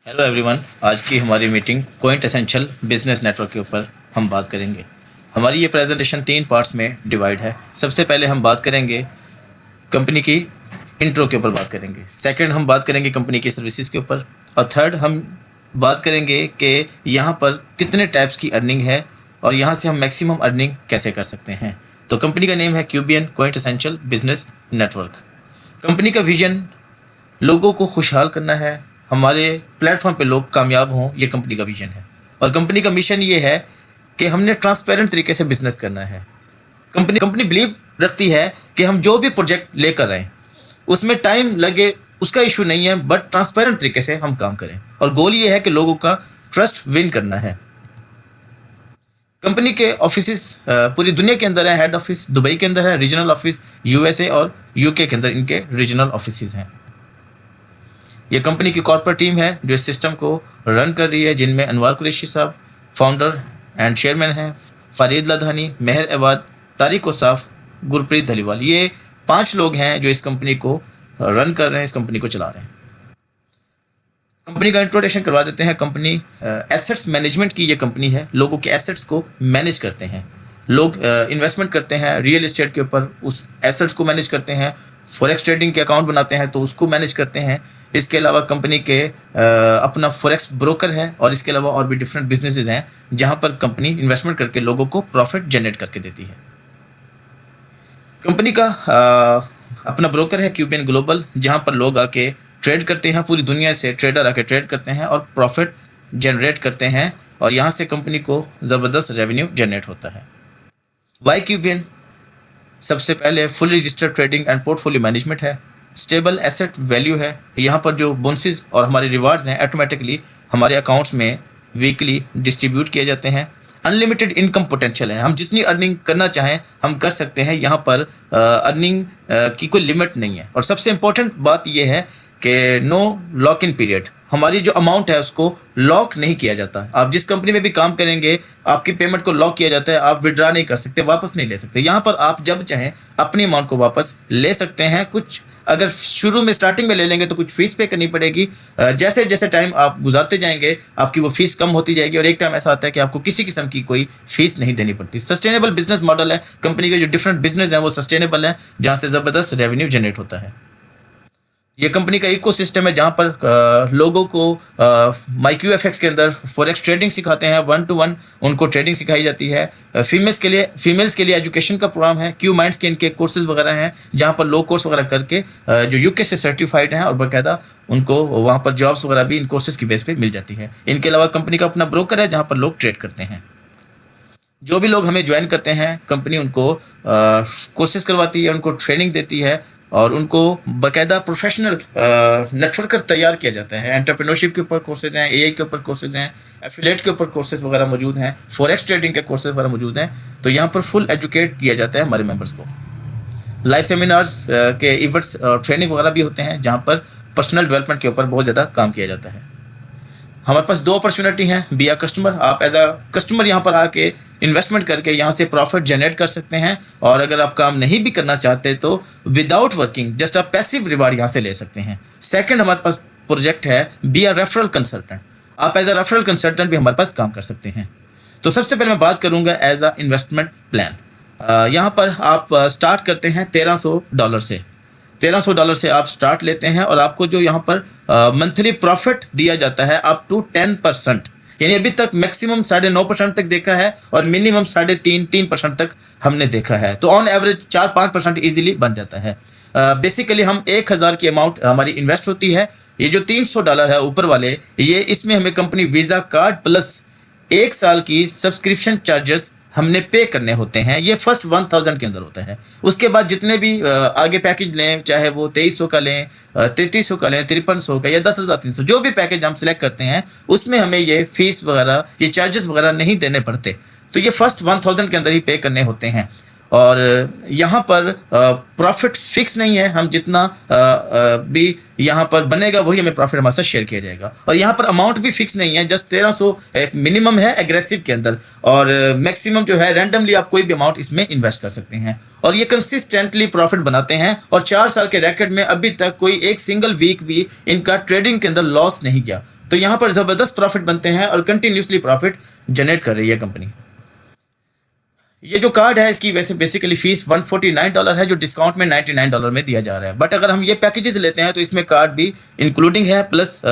Hello everyone, आज की हमारी meeting coined essential business network के ऊपर हम बात करेंगे। हमारी ये प्रेजेंटेशन 3 पार्ट्स में डिवाइड है। सबसे पहले हम बात करेंगे कंपनी की इंट्रो के ऊपर बात करेंगे। सेकंड हम बात करेंगे कंपनी की सर्विसेज के ऊपर, और थर्ड हम बात करेंगे कि यहाँ पर कितने टाइप्स की अर्निंग है और यहाँ से हम मैक्सिमम अर्निंग कैसे कर सकते हैं। तो कंपनी का नेम है QBN quintessential business network. Company का विजन लोगों को खुशहाल करना है, हमारे प्लेटफॉर्म पे लोग कामयाब हों, ये कंपनी का विजन है। और कंपनी का मिशन ये है कि हमने ट्रांसपेरेंट तरीके से बिजनेस करना है। कंपनी बिलीव रखती है कि हम जो भी प्रोजेक्ट लेकर आएँ उसमें टाइम लगे उसका इशू नहीं है, बट ट्रांसपेरेंट तरीके से हम काम करें। और गोल ये है कि लोगों का ट्रस्ट विन करना है। कंपनी के ऑफिस पूरी दुनिया के अंदर है। हेड ऑफिस दुबई के अंदर है, रीजनल ऑफिस यूएसए और यूके के अंदर इनके रीजनल ऑफिस हैं। ये कंपनी की कॉर्पोरेट टीम है जो इस सिस्टम को रन कर रही है, जिनमें अनवार कुरैशी साहब फाउंडर एंड चेयरमैन हैं, फरीद लधानी, मेहर एवाद, तारिक औसाफ, गुरप्रीत धलीवाल। ये 5 लोग हैं जो इस कंपनी को रन कर रहे हैं, इस कंपनी को चला रहे हैं। कंपनी का इंट्रोडक्शन करवा देते हैं। कंपनी एसेट्स मैनेजमेंट की ये कंपनी है, लोगों के एसेट्स को मैनेज करते हैं। लोग इन्वेस्टमेंट करते हैं रियल एस्टेट के ऊपर, उस एसेट्स को मैनेज करते हैं। फॉरेक्स ट्रेडिंग के अकाउंट बनाते हैं तो उसको मैनेज करते हैं। इसके अलावा कंपनी के अपना फॉरेक्स ब्रोकर है, और इसके अलावा और भी डिफरेंट बिजनेसेस हैं जहां पर कंपनी इन्वेस्टमेंट करके लोगों को प्रॉफिट जनरेट करके देती है। कंपनी का अपना ब्रोकर है क्यूबीएन ग्लोबल, जहां पर लोग आके ट्रेड करते हैं। पूरी दुनिया से ट्रेडर आके ट्रेड करते हैं और प्रॉफिट जनरेट करते हैं, और यहाँ से कंपनी को ज़बरदस्त रेवेन्यू जनरेट होता है। वाई क्यूबीएन? सबसे पहले full registered trading and portfolio management है। स्टेबल एसेट वैल्यू है। यहाँ पर जो बोनसेस और हमारे रिवार्ड्स हैं ऑटोमेटिकली हमारे अकाउंट्स में वीकली डिस्ट्रीब्यूट किए जाते हैं। अनलिमिटेड इनकम पोटेंशियल है, हम जितनी अर्निंग करना चाहें हम कर सकते हैं। यहाँ पर अर्निंग की कोई लिमिट नहीं है। और सबसे इम्पोर्टेंट बात यह है कि नो लॉक इन पीरियड, हमारी जो अमाउंट है उसको लॉक नहीं किया जाता। आप जिस कंपनी में भी काम करेंगे आपकी पेमेंट को लॉक किया जाता है, आप विड्रा नहीं कर सकते, वापस नहीं ले सकते। यहाँ पर आप जब चाहें अपनी अमाउंट को वापस ले सकते हैं। कुछ अगर शुरू में स्टार्टिंग में ले लेंगे तो कुछ फीस पे करनी पड़ेगी। जैसे जैसे टाइम आप गुजारते जाएंगे आपकी वो फीस कम होती जाएगी, और एक टाइम ऐसा आता है कि आपको किसी किस्म की कोई फीस नहीं देनी पड़ती। सस्टेनेबल बिजनेस मॉडल है कंपनी के। जो डिफरेंट बिजनेस हैं वो सस्टेनेबल है, जहाँ से ज़बरदस्त रेवेन्यू जनरेट होता है। ये कंपनी का इकोसिस्टम है जहाँ पर लोगों को MyQFX के अंदर फॉरेक्स ट्रेडिंग सिखाते हैं। 1-to-1 उनको ट्रेडिंग सिखाई जाती है। फीमेल्स के लिए एजुकेशन का प्रोग्राम है। क्यू माइंड्स के इनके कोर्सेज वगैरह हैं, जहाँ पर लोग कोर्स वगैरह करके जो यूके से सर्टिफाइड हैं और बाकायदा उनको वहाँ पर जॉब्स वगैरह भी इन कोर्सेज की बेस पे मिल जाती है। इनके अलावा कंपनी का अपना ब्रोकर है जहाँ पर लोग ट्रेड करते हैं। जो भी लोग हमें ज्वाइन करते हैं कंपनी उनको कोर्सेज करवाती है, उनको ट्रेनिंग देती है, और उनको बाकायदा प्रोफेशनल नेटवर्कर तैयार किया जाता है। एंटरप्रेन्योरशिप के ऊपर कोर्सेज हैं, एआई के ऊपर कोर्सेज हैं, एफिलिएट के ऊपर कोर्सेज वगैरह मौजूद हैं, फॉरेक्स ट्रेडिंग के कोर्सेज वगैरह मौजूद हैं। तो यहाँ पर फुल एजुकेट किया जाता है हमारे मेंबर्स को। लाइव सेमिनार्स के इवेंट्स ट्रेनिंग वगैरह भी होते हैं, जहाँ पर पर्सनल डेवलपमेंट के ऊपर बहुत ज़्यादा काम किया जाता है। हमारे पास 2 अपॉर्चुनिटी हैं। बी आ कस्टमर, आप एज अ कस्टमर यहाँ पर आके इन्वेस्टमेंट करके यहाँ से प्रॉफिट जनरेट कर सकते हैं। और अगर आप काम नहीं भी करना चाहते तो विदाउट वर्किंग जस्ट आप पैसिव रिवार्ड यहाँ से ले सकते हैं। सेकंड हमारे पास प्रोजेक्ट है बी आ रेफरल कंसल्टेंट। आप एज अ रेफरल कंसल्टेंट भी हमारे पास काम कर सकते हैं। तो सबसे पहले मैं बात करूँगा एज अ इन्वेस्टमेंट प्लान। यहाँ पर आप स्टार्ट करते हैं $1300 से। $1300 से आप स्टार्ट लेते हैं, और आपको जो यहाँ पर मंथली प्रॉफिट दिया जाता है अप टू 10%, यानी अभी तक मैक्सिमम 9.5% तक देखा है, और मिनिमम 3.5% तक हमने देखा है। तो ऑन एवरेज 4-5% ईजिली बन जाता है। बेसिकली हम 1000 की अमाउंट हमारी इन्वेस्ट होती है। ये जो $300 है ऊपर वाले, ये इसमें हमें कंपनी वीज़ा कार्ड प्लस 1 साल की सब्सक्रिप्शन चार्जेस हमने पे करने होते हैं। ये फर्स्ट 1000 के अंदर होता है। उसके बाद जितने भी आगे पैकेज लें, चाहे वो 2300 का लें, 3300 का लें, 5300 का या 10,300, जो भी पैकेज हम सिलेक्ट करते हैं उसमें हमें ये फीस वगैरह, ये चार्जेस वगैरह नहीं देने पड़ते। तो ये फर्स्ट 1000 के अंदर ही पे करने होते हैं। और यहाँ पर प्रॉफिट फिक्स नहीं है, हम जितना भी यहाँ पर बनेगा वही हमें प्रॉफिट हमारे साथ शेयर किया जाएगा। और यहाँ पर अमाउंट भी फिक्स नहीं है, जस्ट 1300 एक मिनिमम है एग्रेसिव के अंदर, और मैक्सिमम जो है रैंडमली आप कोई भी अमाउंट इसमें इन्वेस्ट कर सकते हैं। और ये कंसिस्टेंटली प्रॉफिट बनाते हैं, और 4 साल के रैकेट में अभी तक कोई एक सिंगल वीक भी इनका ट्रेडिंग के अंदर लॉस नहीं किया। तो यहाँ पर ज़बरदस्त प्रॉफिट बनते हैं और कंटिन्यूसली प्रॉफिट जनरेट कर रही है कंपनी। ये जो कार्ड है इसकी वैसे बेसिकली फीस $149 है, जो डिस्काउंट में $99 में दिया जा रहा है। बट अगर हम ये पैकेजेस लेते हैं तो इसमें कार्ड भी इंक्लूडिंग है, प्लस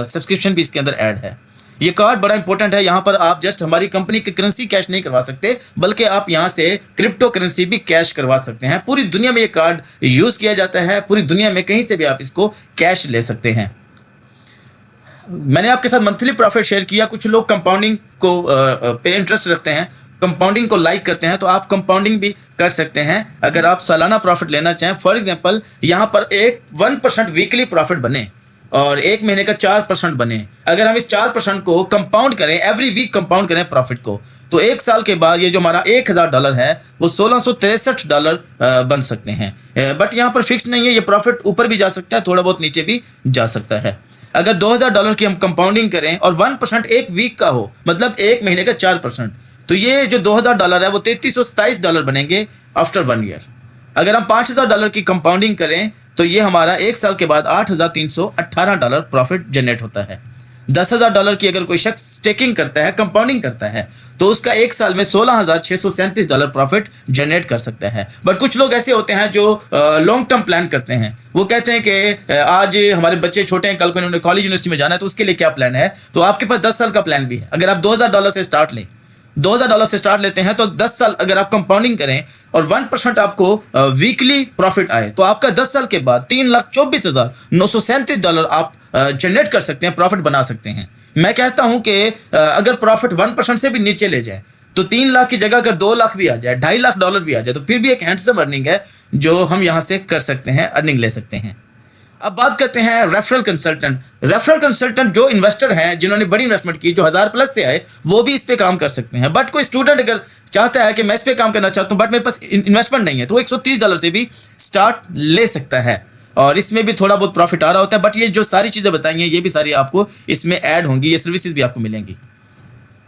सब्सक्रिप्शन भी इसके अंदर ऐड है। ये कार्ड बड़ा इंपॉर्टेंट है। यहाँ पर आप जस्ट हमारी कंपनी की करेंसी कैश नहीं करवा सकते, बल्कि आप यहाँ से क्रिप्टो करेंसी भी कैश करवा सकते हैं। पूरी दुनिया में ये कार्ड यूज़ किया जाता है, पूरी दुनिया में कहीं से भी आप इसको कैश ले सकते हैं। मैंने आपके साथ मंथली प्रॉफिट शेयर किया। कुछ लोग कंपाउंडिंग को पे इंटरेस्ट रखते हैं, कंपाउंडिंग को लाइक करते हैं, तो आप कंपाउंडिंग भी कर सकते हैं अगर आप सालाना प्रॉफिट लेना चाहें। फॉर एग्जांपल यहाँ पर 1% वीकली प्रॉफिट बने और एक महीने का 4% बने। अगर हम इस 4% को कंपाउंड करें, एवरी वीक कंपाउंड करें प्रॉफिट को, तो एक साल के बाद ये जो हमारा $1000 है वो $1663 बन सकते हैं। बट यहाँ पर फिक्स नहीं है, ये प्रॉफिट ऊपर भी जा सकता है, थोड़ा बहुत नीचे भी जा सकता है। अगर $2000 की हम कंपाउंडिंग करें और 1% एक वीक का हो, मतलब एक महीने का 4%, तो ये जो $2000 है वो $3327 बनेंगे आफ्टर 1 ईयर। अगर हम $5000 की कंपाउंडिंग करें तो ये हमारा एक साल के बाद $8318 प्रॉफिट जनरेट होता है। $10,000 की अगर कोई शख्स स्टेकिंग करता है, कंपाउंडिंग करता है, तो उसका एक साल में $16,637 प्रॉफिट जनरेट कर सकता है। बट कुछ लोग ऐसे होते हैं जो लॉन्ग टर्म प्लान करते हैं। वो कहते हैं कि आज हमारे बच्चे छोटे हैं, कल को इन्होंने कॉलेज यूनिवर्सिटी में जाना है, तो उसके लिए क्या प्लान है। तो आपके पास 10 साल का प्लान भी है। अगर आप $2000 से स्टार्ट लें, $2000 से स्टार्ट लेते हैं, तो 10 साल अगर आप कंपाउंडिंग करें और 1% आपको वीकली प्रॉफिट आए, तो आपका 10 साल के बाद $3,24,937 आप जनरेट कर सकते हैं, प्रॉफिट बना सकते हैं। मैं कहता हूं कि अगर प्रॉफिट 1% से भी नीचे ले जाए तो 3 लाख की जगह अगर 2 लाख भी आ जाए, $2.5 लाख भी आ जाए, तो फिर भी एक हैंडसम अर्निंग है जो हम यहां से कर सकते हैं, अर्निंग ले सकते हैं। अब बात करते हैं रेफरल कंसल्टेंट। रेफरल कंसल्टेंट जो इन्वेस्टर हैं, जिन्होंने बड़ी इन्वेस्टमेंट की, जो 1000 प्लस से आए, वो भी इस पे काम कर सकते हैं। बट कोई स्टूडेंट अगर चाहता है कि मैं इस पे काम करना चाहता हूँ बट मेरे पास इन्वेस्टमेंट नहीं है, तो वो $130 से भी स्टार्ट ले सकता है और इसमें भी थोड़ा बहुत प्रॉफिट आ रहा होता है। बट ये जो सारी चीज़ें बताई हैं, ये भी सारी आपको इसमें ऐड होंगी, ये सर्विसेज भी आपको मिलेंगी।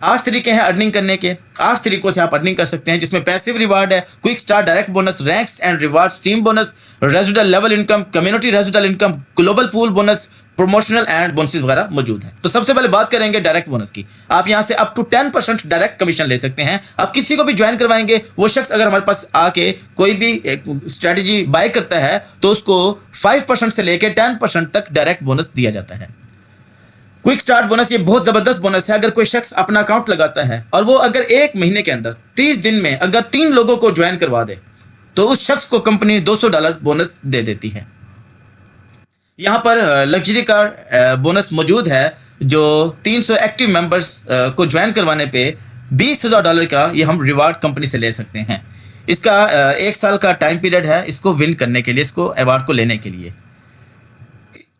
8 तरीके हैं अर्निंग करने के। 8 तरीकों से आप अर्निंग कर सकते हैं, जिसमें पैसिव रिवार्ड है, quick start, direct bonus, ranks and reward, team bonus, residual level income, community residual income, global pool bonus, promotional and bonuses वगैरह मौजूद हैं। तो सबसे पहले बात करेंगे डायरेक्ट बोनस की। आप यहां से अप टू 10% डायरेक्ट कमीशन ले सकते हैं। आप किसी को भी ज्वाइन करवाएंगे, वो शख्स अगर हमारे पास आके कोई भी स्ट्रेटेजी बाय करता है तो उसको 5% से लेकर 10% तक डायरेक्ट बोनस दिया जाता है। क्विक स्टार्ट बोनस, ये बहुत ज़बरदस्त बोनस है। अगर कोई शख्स अपना अकाउंट लगाता है और वो अगर एक महीने के अंदर 30 दिन में अगर 3 लोगों को ज्वाइन करवा दे, तो उस शख्स को कंपनी $200 बोनस दे देती है। यहाँ पर लग्जरी कार बोनस मौजूद है, जो 300 एक्टिव मेंबर्स को ज्वाइन करवाने पे $20,000 का ये हम रिवार्ड कंपनी से ले सकते हैं। इसका 1 साल का टाइम पीरियड है इसको विन करने के लिए, इसको अवार्ड को लेने के लिए।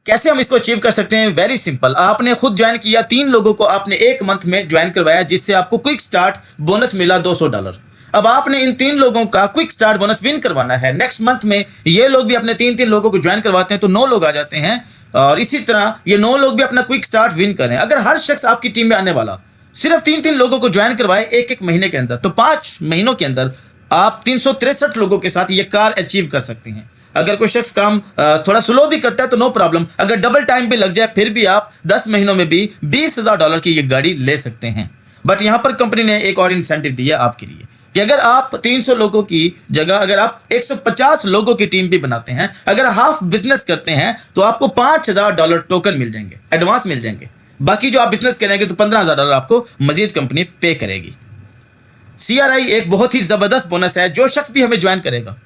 कैसे हम इसको अचीव कर सकते हैं? Very simple. आपने खुद ज्वाइन किया, 3 लोगों को आपने 1 मंथ में ज्वाइन करवाया, जिससे आपको क्विक स्टार्ट बोनस मिला $200। अब आपने इन 3 लोगों का क्विक स्टार्ट बोनस विन करवाना है। नेक्स्ट मंथ में ये लोग भी अपने 3 लोगों को ज्वाइन करवाते हैं, तो 9 लोग आ जाते हैं और इसी तरह ये 9 लोग भी अपना क्विक स्टार्ट विन करें। अगर हर शख्स आपकी टीम में आने वाला सिर्फ 3 लोगों को ज्वाइन करवाए एक महीने के अंदर, तो 5 महीनों के अंदर आप 363 लोगों के साथ ये कार अचीव कर सकते हैं। अगर कोई शख्स काम थोड़ा स्लो भी करता है तो नो प्रॉब्लम, अगर डबल टाइम भी लग जाए फिर भी आप 10 महीनों में भी $20,000 की ये गाड़ी ले सकते हैं। बट यहाँ पर कंपनी ने एक और इंसेंटिव दिया आपके लिए कि अगर आप 300 लोगों की जगह अगर आप 150 लोगों की टीम भी बनाते हैं, अगर हाफ बिजनेस करते हैं, तो आपको $5,000 टोकन मिल जाएंगे, एडवांस मिल जाएंगे। बाकी जो आप बिजनेस करेंगे तो $15,000 आपको मजीद कंपनी पे करेगी। CRI एक बहुत ही ज़बरदस्त बोनस है। जो शख्स भी हमें ज्वाइन करेगा,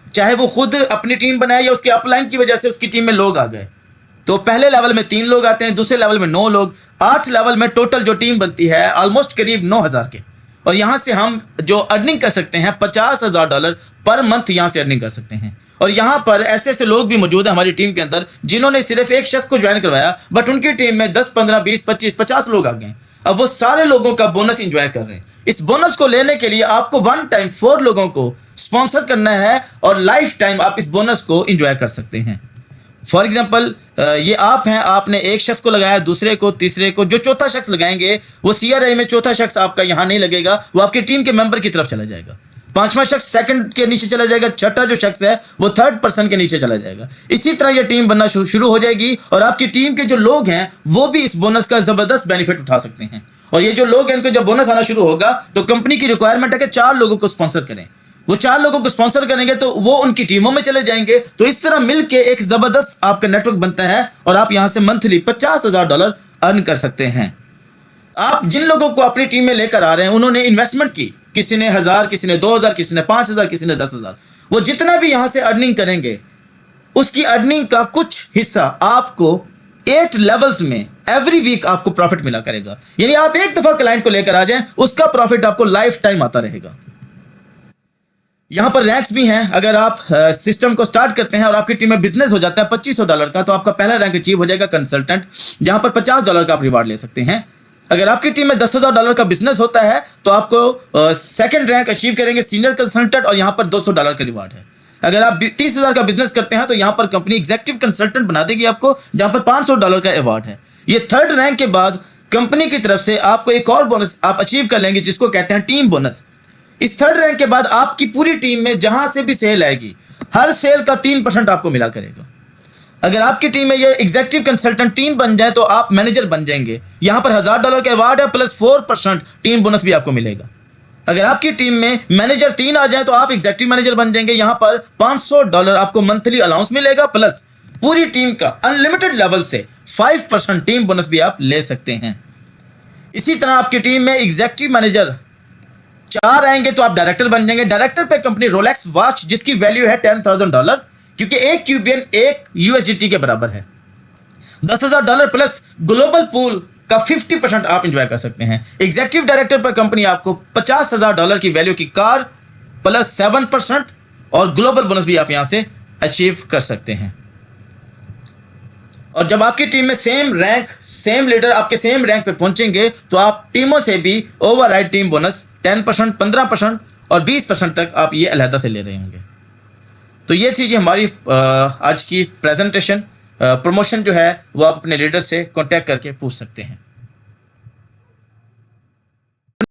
चाहे वो खुद अपनी टीम बनाए या उसके अपलाइन की वजह से उसकी टीम में लोग आ गए, तो पहले लेवल में 3 लोग आते हैं, दूसरे लेवल में 9 लोग, 8 लेवल में टोटल जो टीम बनती है ऑलमोस्ट करीब 9,000 के। और यहाँ से हम जो अर्निंग कर सकते हैं $50,000 पर मंथ यहाँ से अर्निंग कर सकते हैं। और यहाँ पर ऐसे ऐसे लोग भी मौजूद हैं हमारी टीम के अंदर जिन्होंने सिर्फ एक शख्स को ज्वाइन करवाया, बट उनकी टीम में 10, 15, 20, 25, 50 लोग आ गए। अब वो सारे लोगों का बोनस इंजॉय कर रहे हैं। इस बोनस को लेने के लिए आपको 1 टाइम 4 लोगों को स्पॉन्सर करना है और लाइफ टाइम आप इस बोनस को इंजॉय कर सकते हैं। फॉर एग्जाम्पल ये आप हैं, आपने एक शख्स को लगाया, दूसरे को, तीसरे को, जो चौथा शख्स लगाएंगे वो CRI में चौथा शख्स आपका यहाँ नहीं लगेगा, वो आपकी टीम के मेंबर की तरफ चला जाएगा। पांचवा शख्स सेकंड के नीचे चला जाएगा, छठा जो शख्स है वो थर्ड पर्सन के नीचे चला जाएगा। इसी तरह ये टीम बनना शुरू हो जाएगी और आपकी टीम के जो लोग हैं वो भी इस बोनस का जबरदस्त बेनिफिट उठा सकते हैं। और ये जो लोग हैं इनको जब बोनस आना शुरू होगा तो कंपनी की रिक्वायरमेंट है कि 4 लोगों को स्पॉन्सर करें। वो 4 लोगों को स्पॉन्सर करेंगे तो वो उनकी टीमों में चले जाएंगे। तो इस तरह मिलके एक जबरदस्त आपका नेटवर्क बनता है और आप यहां से मंथली $50,000 अर्न कर सकते हैं। आप जिन लोगों को अपनी टीम में लेकर आ रहे हैं उन्होंने इन्वेस्टमेंट की, किसी ने 1000, किसी ने 2000, किसी ने 5000, किसी ने 10,000। वो जितना भी यहां से अर्निंग करेंगे उसकी अर्निंग का कुछ हिस्सा आपको 8 लेवल्स में एवरी वीक आपको प्रॉफिट मिला करेगा। यानी आप एक दफा क्लाइंट को लेकर आ जाएं, उसका प्रॉफिट आपको लाइफ टाइम आता रहेगा। यहां पर रैंक्स भी हैं। अगर आप सिस्टम को स्टार्ट करते हैं और आपकी टीम में बिजनेस हो जाता है $2500 का, तो आपका पहला रैंक अचीव हो जाएगा कंसल्टेंट, जहां पर $50 का आप रिवार्ड ले सकते हैं। अगर आपकी टीम में $10,000 का बिजनेस होता है तो आपको सेकंड रैंक अचीव करेंगे सीनियर कंसल्टेंट और यहां पर $200 का रिवार्ड है। अगर आप 30,000 का बिजनेस करते हैं तो यहां पर कंपनी एग्जीक्यूटिव कंसल्टेंट बना देगी आपको, जहां पर $500 का अवार्ड है। ये थर्ड रैंक के बाद कंपनी की तरफ से आपको एक और बोनस आप अचीव कर लेंगे जिसको कहते हैं टीम बोनस। इस थर्ड रैंक के बाद आपकी पूरी टीम में जहां से भी सेल आएगी हर सेल का 3% आपको मिला करेगा। अगर आपकी टीम में ये एग्जीक्यूटिव कंसल्टेंट 3 बन जाए तो आप मैनेजर बन जाएंगे। यहां पर $1000 का अवार्ड है प्लस 4% टीम बोनस भी आपको मिलेगा। अगर आपकी टीम में मैनेजर 3 आ जाए तो आप एग्जीक्यूटिव मैनेजर बन जाएंगे। यहां पर $500 आपको मंथली अलाउंस मिलेगा प्लस पूरी टीम का अनलिमिटेड लेवल से 5% टीम बोनस भी आप ले सकते हैं। इसी तरह आपकी टीम में एग्जीक्यूटिव मैनेजर 4 आएंगे तो आप डायरेक्टर बन जाएंगे। डायरेक्टर पे कंपनी रोलेक्स वॉच जिसकी वैल्यू है $10,000, क्योंकि एक क्यूबियन एक USDT के बराबर है। $10,000 प्लस ग्लोबल पूल का 50% आप इंजॉय कर सकते हैं। एग्जीक्यूटिव डायरेक्टर पर कंपनी आपको $50,000 की वैल्यू की कार प्लस 7% और ग्लोबल बोनस भी आप यहां से अचीव कर सकते हैं। और जब आपकी टीम में सेम रैंक सेम लीडर आपके सेम रैंक पे पहुंचेंगे तो आप टीमों से भी ओवरराइड टीम बोनस 10%, 15% और 20% तक आप ये अलहदा से ले रहे होंगे। तो ये थी जी हमारी आज की प्रेजेंटेशन। प्रमोशन जो है वो आप अपने लीडर से कांटेक्ट करके पूछ सकते हैं।